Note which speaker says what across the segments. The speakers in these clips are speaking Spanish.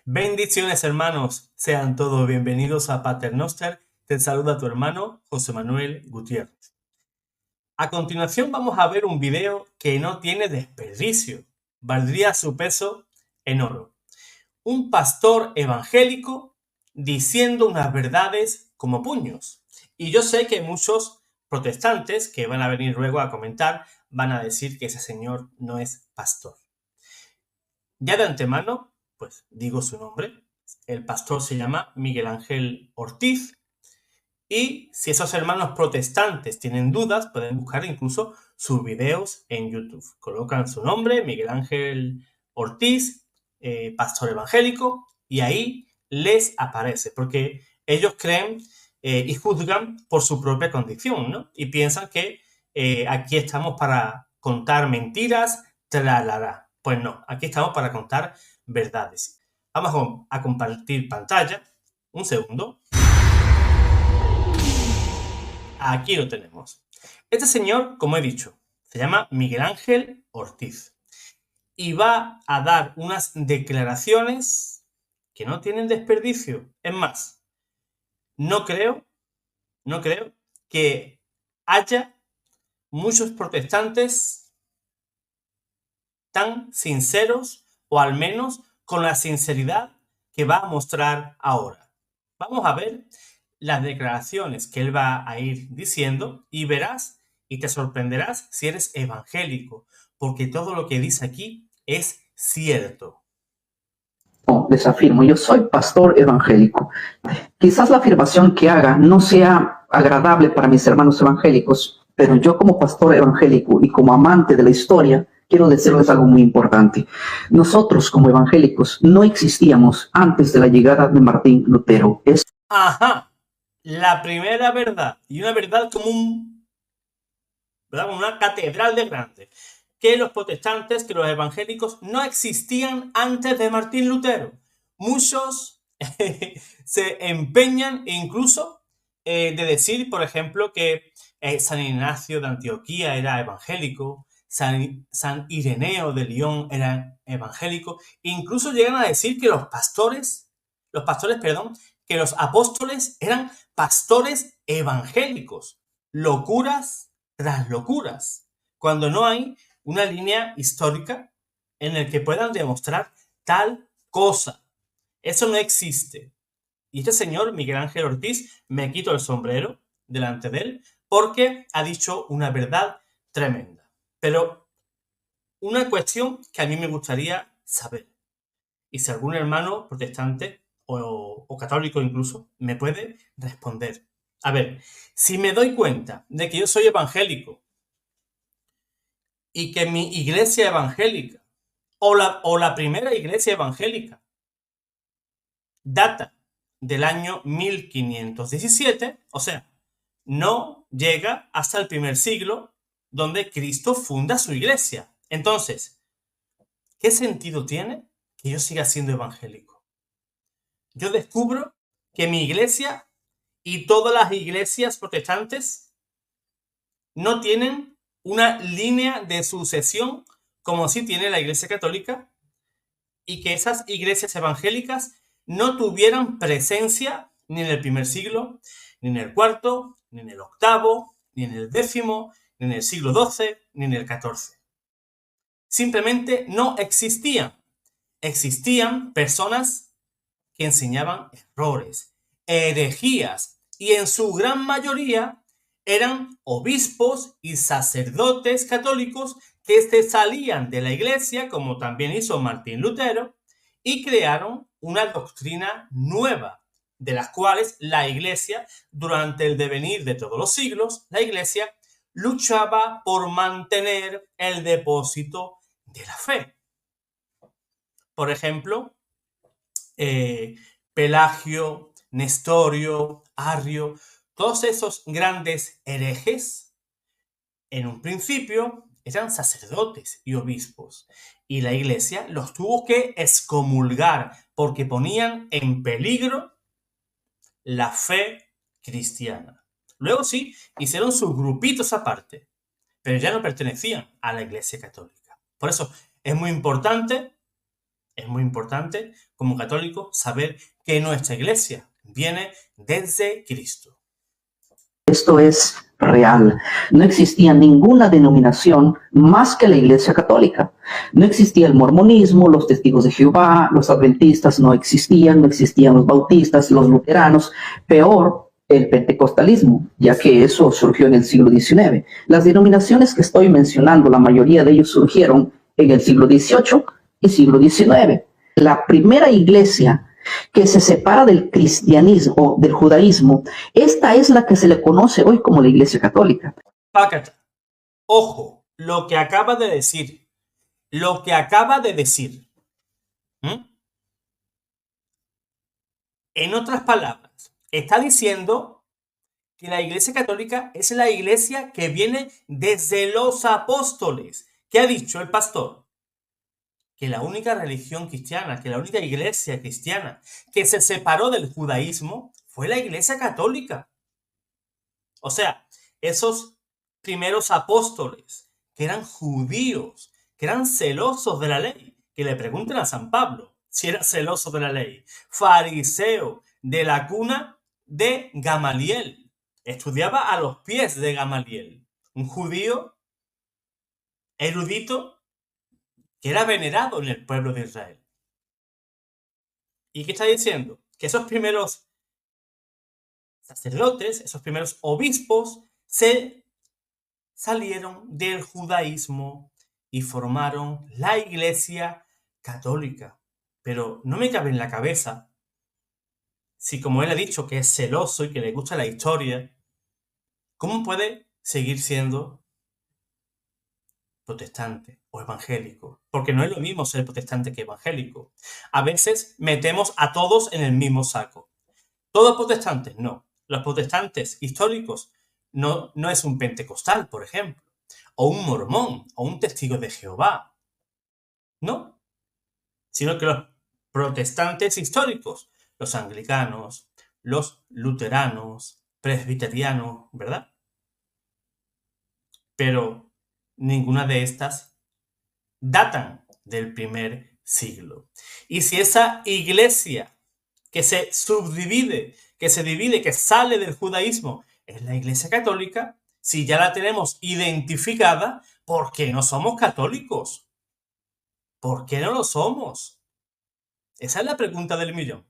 Speaker 1: Bendiciones, hermanos. Sean todos bienvenidos a Pater Noster. Te saluda tu hermano José Manuel Gutiérrez. A continuación vamos a ver un video que no tiene desperdicio. Valdría su peso en oro. Un pastor evangélico diciendo unas verdades como puños. Y yo sé que muchos protestantes que van a venir luego a comentar van a decir que ese señor no es pastor. Ya de antemano, pues digo su nombre. El pastor se llama Miguel Ángel Ortiz. Y si esos hermanos protestantes tienen dudas, pueden buscar incluso sus videos en YouTube. Colocan su nombre, Miguel Ángel Ortiz, pastor evangélico, y ahí les aparece, porque ellos creen y juzgan por su propia condición, ¿no? Y piensan que aquí estamos para contar mentiras, tralalá. Pues no, aquí estamos para contar verdades. Vamos a compartir pantalla. Un segundo. Aquí lo tenemos. Este señor, como he dicho, se llama Miguel Ángel Ortiz y va a dar unas declaraciones que no tienen desperdicio. Es más, no creo que haya muchos protestantes tan sinceros, o al menos con la sinceridad que va a mostrar ahora. Vamos a ver las declaraciones que él va a ir diciendo y verás y te sorprenderás si eres evangélico, porque todo lo que dice aquí es cierto.
Speaker 2: Les afirmo, yo soy pastor evangélico. Quizás la afirmación que haga no sea agradable para mis hermanos evangélicos, pero yo como pastor evangélico y como amante de la historia, quiero decirles algo muy importante. Nosotros como evangélicos no existíamos antes de la llegada de Martín Lutero.
Speaker 1: Ajá, la primera verdad, y una verdad como una catedral de grande, que los protestantes, que los evangélicos no existían antes de Martín Lutero. Muchos se empeñan incluso de decir, por ejemplo, que San Ignacio de Antioquía era evangélico, San Ireneo de León era evangélico, incluso llegan a decir que que los apóstoles eran pastores evangélicos. Locuras tras locuras, cuando no hay una línea histórica en la que puedan demostrar tal cosa. Eso no existe. Y este señor, Miguel Ángel Ortiz, me quito el sombrero delante de él porque ha dicho una verdad tremenda. Pero una cuestión que a mí me gustaría saber, y si algún hermano protestante o católico incluso me puede responder. A ver, si me doy cuenta de que yo soy evangélico y que mi iglesia evangélica o la primera iglesia evangélica data del año 1517, o sea, no llega hasta el primer siglo donde Cristo funda su iglesia. Entonces, ¿qué sentido tiene que yo siga siendo evangélico? Yo descubro que mi iglesia y todas las iglesias protestantes no tienen una línea de sucesión como sí tiene la Iglesia Católica, y que esas iglesias evangélicas no tuvieran presencia ni en el primer siglo, ni en el cuarto, ni en el octavo, ni en el décimo, ni en el siglo XII, ni en el XIV. Simplemente no existían. Existían personas que enseñaban errores, herejías, y en su gran mayoría eran obispos y sacerdotes católicos que se salían de la iglesia, como también hizo Martín Lutero, y crearon una doctrina nueva, de las cuales la iglesia, durante el devenir de todos los siglos, la iglesia luchaba por mantener el depósito de la fe. Por ejemplo, Pelagio, Nestorio, Arrio, todos esos grandes herejes, en un principio eran sacerdotes y obispos, y la iglesia los tuvo que excomulgar porque ponían en peligro la fe cristiana. Luego sí, hicieron sus grupitos aparte, pero ya no pertenecían a la iglesia católica. Por eso es muy importante Es muy importante, como católico, saber que nuestra iglesia viene desde Cristo.
Speaker 2: Esto es real. No existía ninguna denominación más que la Iglesia Católica. No existía el mormonismo, los testigos de Jehová, los adventistas no existían los bautistas, los luteranos, peor el pentecostalismo, ya que eso surgió en el siglo XIX. Las denominaciones que estoy mencionando, la mayoría de ellos surgieron en el siglo XVIII y siglo XIX. La primera iglesia que se separa del cristianismo, del judaísmo, esta es la que se le conoce hoy como la Iglesia Católica.
Speaker 1: Pácata. Ojo, lo que acaba de decir. En otras palabras, está diciendo que la Iglesia Católica es la iglesia que viene desde los apóstoles. ¿Qué ha dicho el pastor? Que la única religión cristiana, que la única iglesia cristiana que se separó del judaísmo fue la Iglesia Católica. O sea, esos primeros apóstoles que eran judíos, que eran celosos de la ley, que le pregunten a San Pablo si era celoso de la ley, fariseo de la cuna de Gamaliel, estudiaba a los pies de Gamaliel, un judío erudito que era venerado en el pueblo de Israel. ¿Y qué está diciendo? Que esos primeros sacerdotes, esos primeros obispos, se salieron del judaísmo y formaron la Iglesia Católica. Pero no me cabe en la cabeza si, como él ha dicho, que es celoso y que le gusta la historia, ¿cómo puede seguir siendo protestante o evangélico? Porque no es lo mismo ser protestante que evangélico. A veces metemos a todos en el mismo saco. ¿Todos protestantes? No. Los protestantes históricos no es un pentecostal, por ejemplo, o un mormón, o un testigo de Jehová. No. Sino que los protestantes históricos, los anglicanos, los luteranos, presbiterianos, ¿verdad? Pero ninguna de estas datan del primer siglo. Y si esa iglesia que se subdivide, que se divide, que sale del judaísmo, es la Iglesia Católica, si ya la tenemos identificada, ¿por qué no somos católicos? ¿Por qué no lo somos? Esa es la pregunta del millón.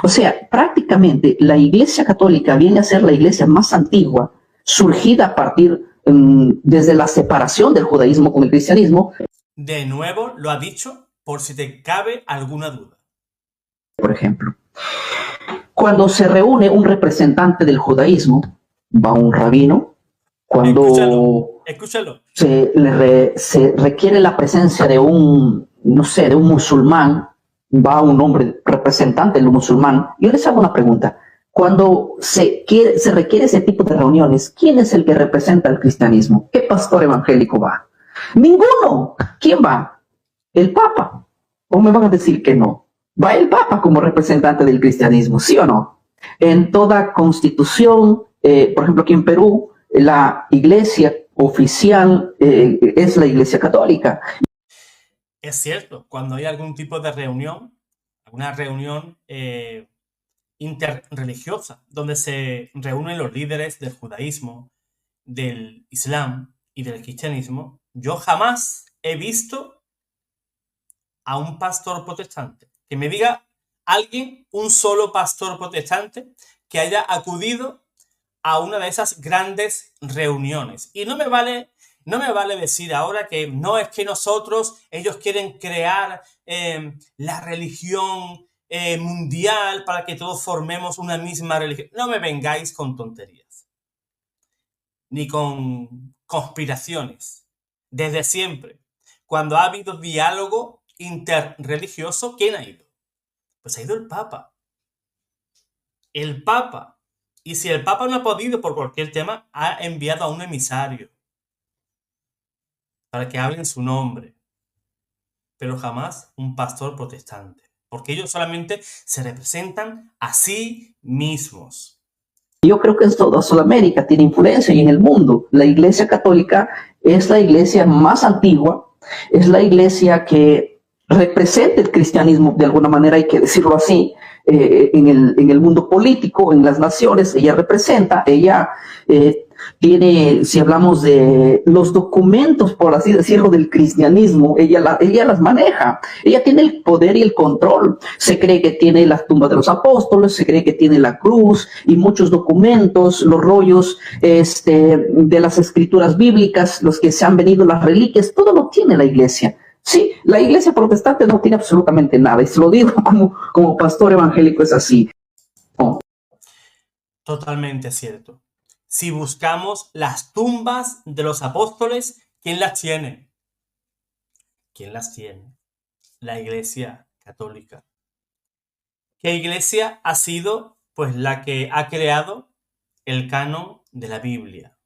Speaker 2: O sea, prácticamente la Iglesia Católica viene a ser la iglesia más antigua, surgida a partir desde la separación del judaísmo con el cristianismo.
Speaker 1: De nuevo lo ha dicho por si te cabe alguna duda.
Speaker 2: Por ejemplo, cuando se reúne un representante del judaísmo, va un rabino. Cuando
Speaker 1: Escúchalo.
Speaker 2: se requiere la presencia de un musulmán, va un hombre representante del musulmán. Yo les hago una pregunta. Cuando se requiere ese tipo de reuniones, ¿quién es el que representa el cristianismo? ¿Qué pastor evangélico va? ¡Ninguno! ¿Quién va? ¿El Papa? ¿O me van a decir que no? Va el Papa como representante del cristianismo, ¿sí o no? En toda constitución, por ejemplo aquí en Perú, la iglesia oficial es la Iglesia Católica.
Speaker 1: Es cierto, cuando hay algún tipo de reunión, alguna reunión interreligiosa, donde se reúnen los líderes del judaísmo, del islam y del cristianismo, yo jamás he visto a un pastor protestante. Que me diga alguien, un solo pastor protestante, que haya acudido a una de esas grandes reuniones. Y no me vale decir ahora que no, es que ellos quieren crear la religión mundial para que todos formemos una misma religión. No me vengáis con tonterías, ni con conspiraciones. Desde siempre, cuando ha habido diálogo interreligioso, ¿quién ha ido? Pues ha ido el Papa. El Papa. Y si el Papa no ha podido por cualquier tema, ha enviado a un emisario para que hable en su nombre. Pero jamás un pastor protestante. Porque ellos solamente se representan a sí mismos.
Speaker 2: Yo creo que en toda Sudamérica tiene influencia y en el mundo. La Iglesia Católica es la iglesia más antigua, es la iglesia que representa el cristianismo de alguna manera, hay que decirlo así, en el mundo político, en las naciones. Ella representa, ella tiene, si hablamos de los documentos, por así decirlo, del cristianismo, ella las maneja. Ella tiene el poder y el control. Se cree que tiene la tumba de los apóstoles, se cree que tiene la cruz y muchos documentos, los rollos de las escrituras bíblicas, los que se han venido, las reliquias, todo lo tiene la iglesia. Sí, la iglesia protestante no tiene absolutamente nada, y se lo digo como pastor evangélico, es así. No.
Speaker 1: Totalmente cierto. Si buscamos las tumbas de los apóstoles, ¿quién las tiene? ¿Quién las tiene? La Iglesia Católica. ¿Qué iglesia ha sido, pues, la que ha creado el canon de la Biblia,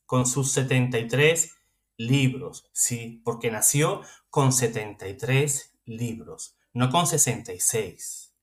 Speaker 1: con sus 73 libros? Sí, porque nació con 73 libros, no con 66.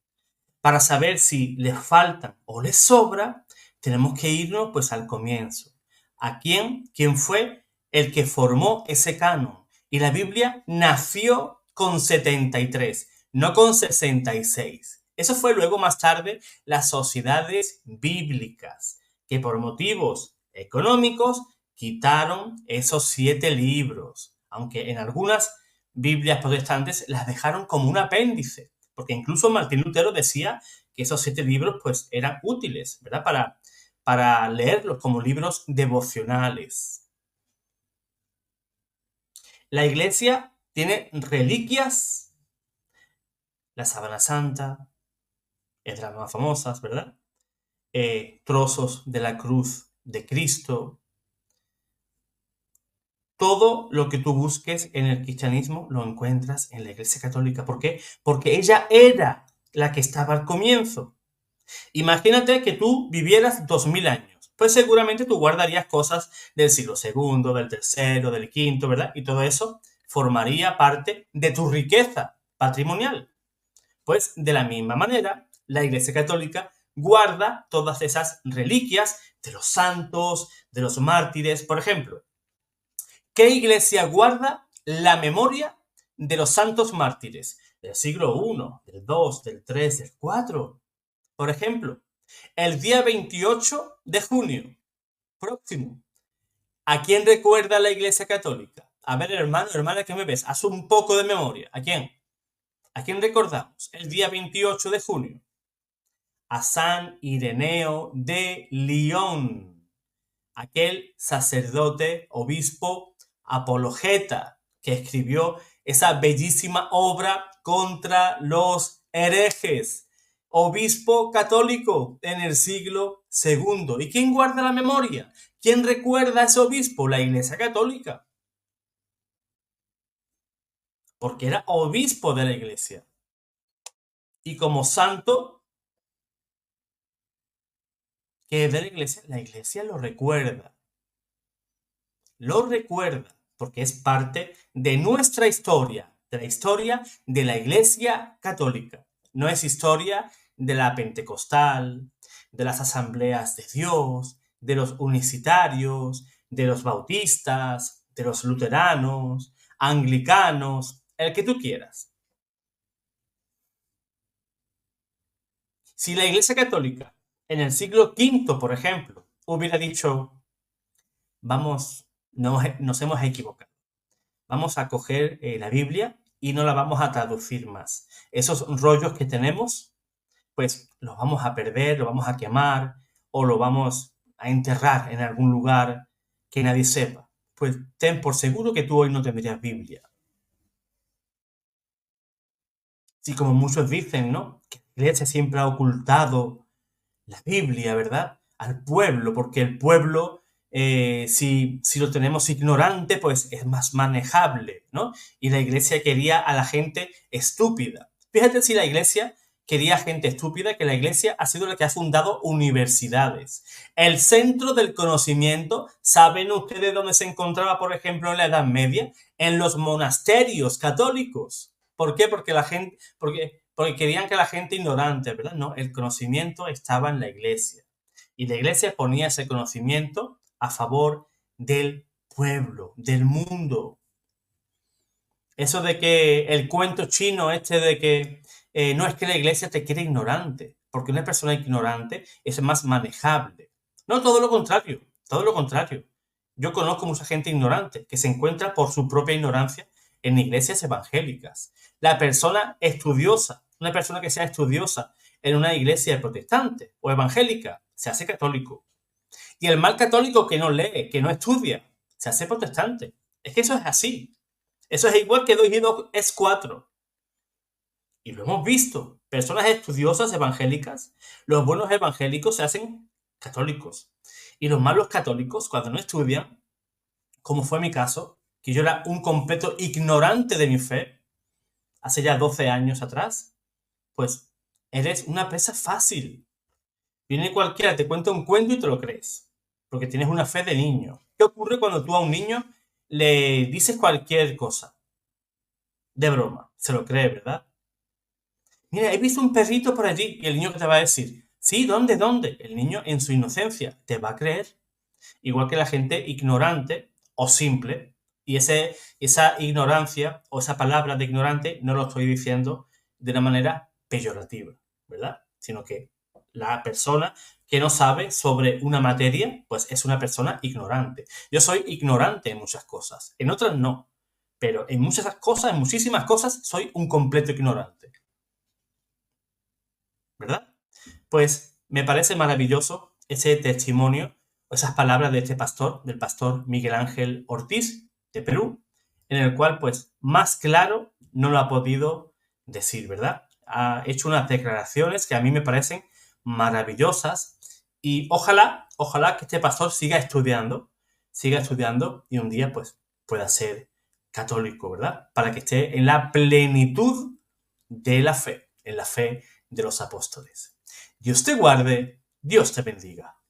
Speaker 1: Para saber si les faltan o les sobra, tenemos que irnos, pues, al comienzo. ¿A quién? ¿Quién fue el que formó ese canon? Y la Biblia nació con 73, no con 66. Eso fue luego más tarde las sociedades bíblicas, que por motivos económicos quitaron esos 7 libros, aunque en algunas Biblias protestantes las dejaron como un apéndice, porque incluso Martín Lutero decía que esos 7 libros, pues, eran útiles, ¿verdad? Para leerlos como libros devocionales. La iglesia tiene reliquias, la sábana santa, es de las más famosas, ¿verdad? Trozos de la cruz de Cristo. Todo lo que tú busques en el cristianismo lo encuentras en la Iglesia Católica. ¿Por qué? Porque ella era la que estaba al comienzo. Imagínate que tú vivieras 2000 años. Pues seguramente tú guardarías cosas del siglo II, del tercero, del quinto, ¿verdad? Y todo eso formaría parte de tu riqueza patrimonial. Pues de la misma manera, la Iglesia Católica guarda todas esas reliquias de los santos, de los mártires. Por ejemplo, ¿qué iglesia guarda la memoria de los santos mártires del siglo I, del II, del III, del IV? Por ejemplo, el día 28 de junio próximo, ¿a quién recuerda la Iglesia Católica? A ver, hermano, hermana, ¿qué me ves? Haz un poco de memoria. ¿A quién? ¿A quién recordamos? El día 28 de junio. A San Ireneo de Lyon, aquel sacerdote, obispo, apologeta, que escribió esa bellísima obra contra los herejes. Obispo católico en el siglo II. ¿Y quién guarda la memoria? ¿Quién recuerda a ese obispo? La Iglesia Católica. Porque era obispo de la Iglesia. Y como santo, que es de la Iglesia lo recuerda. Lo recuerda porque es parte de nuestra historia, de la historia de la Iglesia Católica. No es historia de la pentecostal, de las asambleas de Dios, de los unicitarios, de los bautistas, de los luteranos, anglicanos, el que tú quieras. Si la Iglesia Católica en el siglo V, por ejemplo, hubiera dicho, vamos, nos hemos equivocado, vamos a coger la Biblia y no la vamos a traducir más. Esos rollos que tenemos, pues los vamos a perder, los vamos a quemar o lo vamos a enterrar en algún lugar que nadie sepa. Pues ten por seguro que tú hoy no tendrías Biblia. Sí, como muchos dicen, ¿no? Que la Iglesia siempre ha ocultado la Biblia, ¿verdad? Al pueblo, porque el pueblo, si lo tenemos ignorante, pues es más manejable, ¿no? Y la Iglesia quería a la gente estúpida. Fíjate si la Iglesia quería gente estúpida, que la Iglesia ha sido la que ha fundado universidades. El centro del conocimiento, ¿saben ustedes dónde se encontraba, por ejemplo, en la Edad Media? En los monasterios católicos. ¿Por qué? Porque querían que la gente ignorante, ¿verdad? No, el conocimiento estaba en la Iglesia. Y la Iglesia ponía ese conocimiento a favor del pueblo, del mundo. Eso de que el cuento chino este de que no es que la iglesia te quiere ignorante, porque una persona ignorante es más manejable. No, todo lo contrario, todo lo contrario. Yo conozco mucha gente ignorante que se encuentra por su propia ignorancia en iglesias evangélicas. La persona estudiosa, una persona que sea estudiosa en una iglesia protestante o evangélica, se hace católico. Y el mal católico que no lee, que no estudia, se hace protestante. Es que eso es así. Eso es igual que 2 y 2 es 4. Y lo hemos visto. Personas estudiosas evangélicas, los buenos evangélicos se hacen católicos. Y los malos católicos, cuando no estudian, como fue mi caso, que yo era un completo ignorante de mi fe, hace ya 12 años atrás, pues eres una presa fácil. Viene cualquiera, te cuenta un cuento y te lo crees, porque tienes una fe de niño. ¿Qué ocurre cuando tú a un niño le dices cualquier cosa? De broma, se lo cree, ¿verdad? Mira, he visto un perrito por allí y el niño que te va a decir, sí, ¿dónde, dónde? El niño en su inocencia te va a creer, igual que la gente ignorante o simple. Y esa ignorancia o esa palabra de ignorante no lo estoy diciendo de una manera peyorativa, ¿verdad? Sino que la persona que no sabe sobre una materia, pues es una persona ignorante. Yo soy ignorante en muchas cosas, en otras no, pero en muchas cosas, en muchísimas cosas, soy un completo ignorante, ¿verdad? Pues me parece maravilloso ese testimonio, esas palabras de este pastor, del pastor Miguel Ángel Ortiz, de Perú, en el cual, pues, más claro no lo ha podido decir, ¿verdad? Ha hecho unas declaraciones que a mí me parecen maravillosas y ojalá que este pastor siga estudiando y un día, pues, pueda ser católico, ¿verdad? Para que esté en la plenitud de la fe, en la fe de los apóstoles. Dios te guarde, Dios te bendiga.